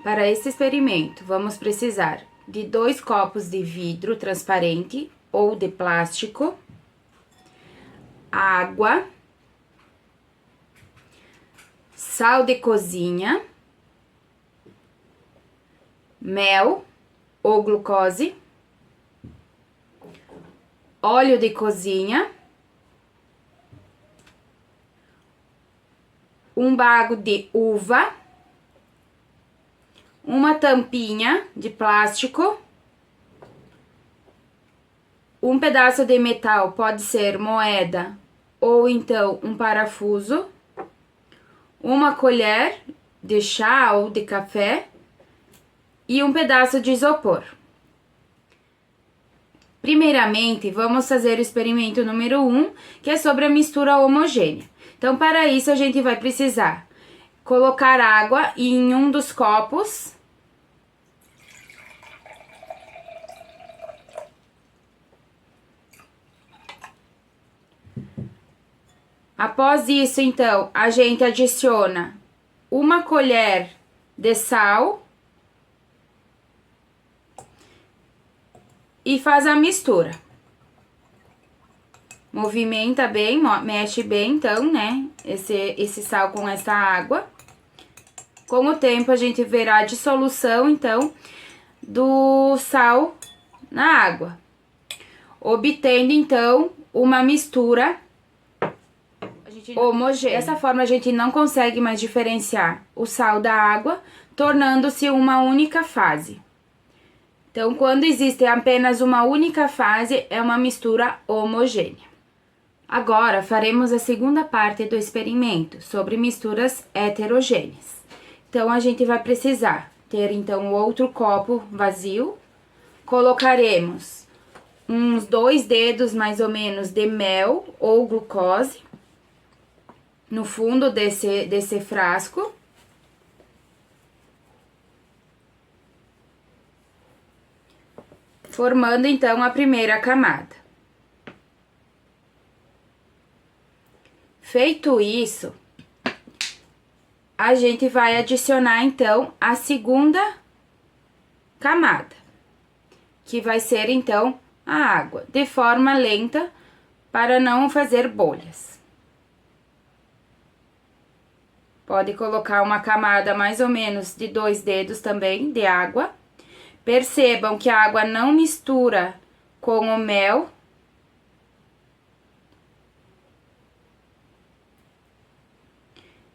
Para esse experimento, vamos precisar de 2 copos de vidro transparente ou de plástico, água, sal de cozinha, mel ou glucose, óleo de cozinha, um bago de uva, uma tampinha de plástico, um pedaço de metal, pode ser moeda ou então um parafuso, uma colher de chá ou de café e um pedaço de isopor. Primeiramente, vamos fazer o experimento número 1, que é sobre a mistura homogênea. Então, para isso, a gente vai precisar colocar água em um dos copos. Após isso, então, a gente adiciona uma colher de sal e faz a mistura. Movimenta bem, mexe bem, então, né, esse sal com essa água. Com o tempo, a gente verá a dissolução, então, do sal na água, obtendo, então, uma mistura homogênea. Dessa forma, a gente não consegue mais diferenciar o sal da água, tornando-se uma única fase. Então, quando existe apenas uma única fase, é uma mistura homogênea. Agora, faremos a segunda parte do experimento, sobre misturas heterogêneas. Então, a gente vai precisar ter, então, outro copo vazio. Colocaremos uns 2 dedos, mais ou menos, de mel ou glucose no fundo desse frasco. Formando, então, a primeira camada. Feito isso, a gente vai adicionar, então, a segunda camada, que vai ser, então, a água, de forma lenta, para não fazer bolhas. Pode colocar uma camada mais ou menos de 2 dedos também de água. Percebam que a água não mistura com o mel.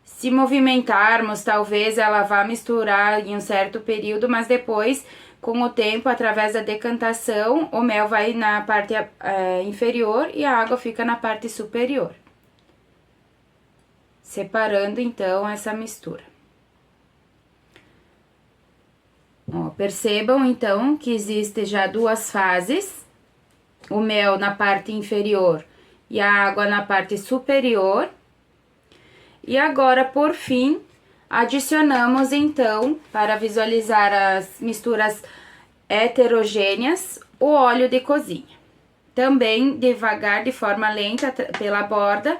Se movimentarmos, talvez ela vá misturar em um certo período, mas depois, com o tempo, através da decantação, o mel vai na parte inferior e a água fica na parte superior. Separando, então, essa mistura. Ó, percebam, então, que existe já 2 fases. O mel na parte inferior e a água na parte superior. E agora, por fim, adicionamos, então, para visualizar as misturas heterogêneas, o óleo de cozinha. Também devagar, de forma lenta, pela borda,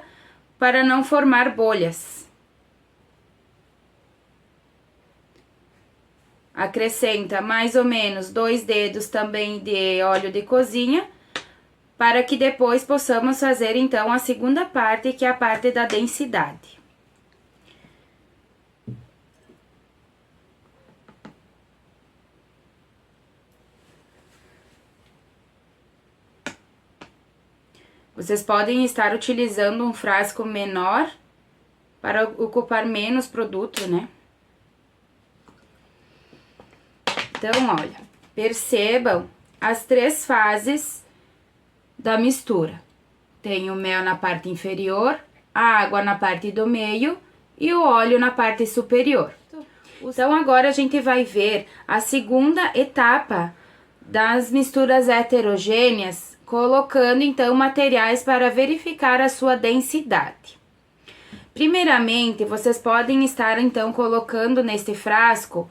para não formar bolhas. Acrescenta mais ou menos 2 dedos também de óleo de cozinha, para que depois possamos fazer, então, a segunda parte, que é a parte da densidade. Vocês podem estar utilizando um frasco menor para ocupar menos produto, né? Então, olha, percebam as 3 fases da mistura. Tem o mel na parte inferior, a água na parte do meio e o óleo na parte superior. Então, agora a gente vai ver a segunda etapa das misturas heterogêneas, colocando, então, materiais para verificar a sua densidade. Primeiramente, vocês podem estar, então, colocando neste frasco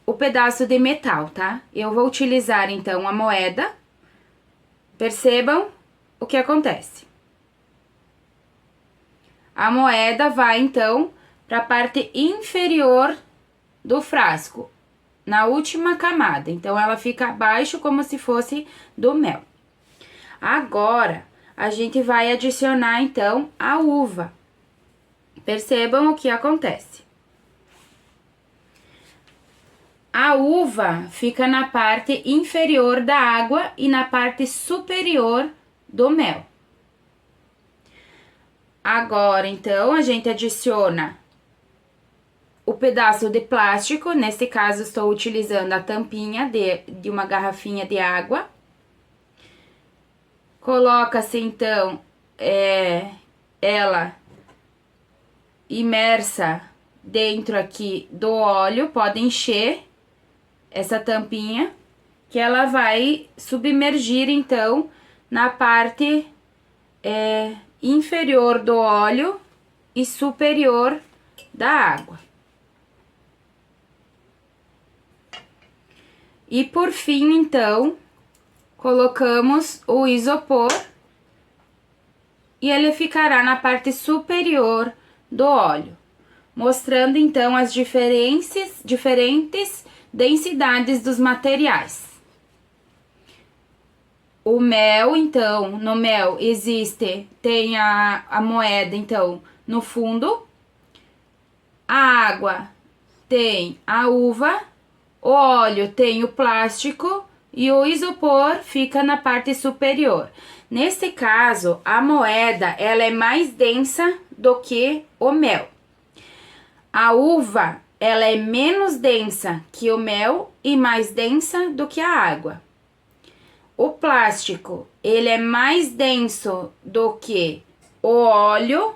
o pedaço de metal, tá? Eu vou utilizar, então, a moeda. Percebam o que acontece. A moeda vai, então, para a parte inferior do frasco, na última camada. Então, ela fica abaixo como se fosse do mel. Agora, a gente vai adicionar, então, a uva. Percebam o que acontece. A uva fica na parte inferior da água e na parte superior do mel. Agora, então, a gente adiciona o pedaço de plástico. Nesse caso, estou utilizando a tampinha de uma garrafinha de água. Coloca-se, então, ela imersa dentro aqui do óleo. Pode encher essa tampinha, que ela vai submergir, então, na parte inferior do óleo e superior da água. E por fim, então, colocamos o isopor e ele ficará na parte superior do óleo, mostrando então as diferentes densidades dos materiais. O mel, então, no mel tem a moeda, então, no fundo. A água tem a uva, o óleo tem o plástico e o isopor fica na parte superior. Nesse caso, a moeda, ela é mais densa do que o mel. A uva, ela é menos densa que o mel e mais densa do que a água. O plástico, ele é mais denso do que o óleo,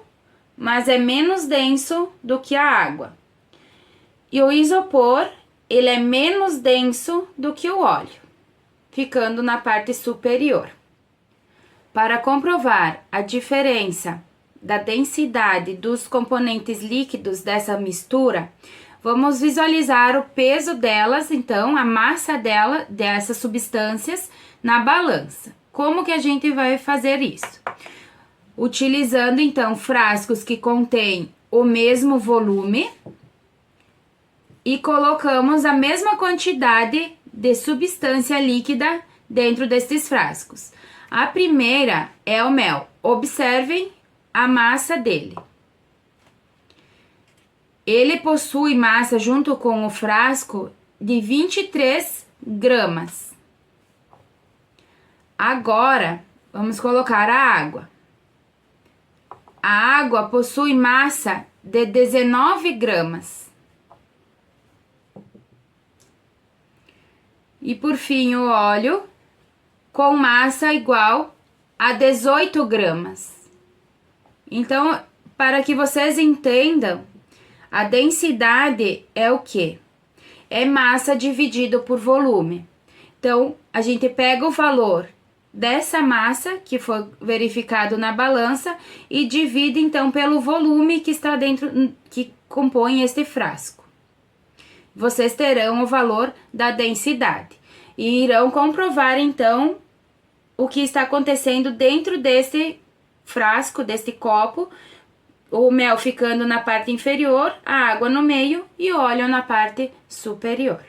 mas é menos denso do que a água. E o isopor, ele é menos denso do que o óleo, ficando na parte superior. Para comprovar a diferença da densidade dos componentes líquidos dessa mistura, vamos visualizar o peso delas, então, a massa dessas substâncias na balança. Como que a gente vai fazer isso? Utilizando, então, frascos que contêm o mesmo volume e colocamos a mesma quantidade de substância líquida dentro desses frascos. A primeira é o mel. Observem a massa dele. Ele possui massa junto com o frasco de 23 gramas. Agora, vamos colocar a água. A água possui massa de 19 gramas. E por fim, o óleo com massa igual a 18 gramas. Então, para que vocês entendam, a densidade é o quê? É massa dividido por volume. Então, a gente pega o valor dessa massa que foi verificado na balança e divide, então, pelo volume que está dentro, que compõe este frasco. Vocês terão o valor da densidade e irão comprovar, então, o que está acontecendo dentro desse frasco, desse copo, o mel ficando na parte inferior, a água no meio e o óleo na parte superior.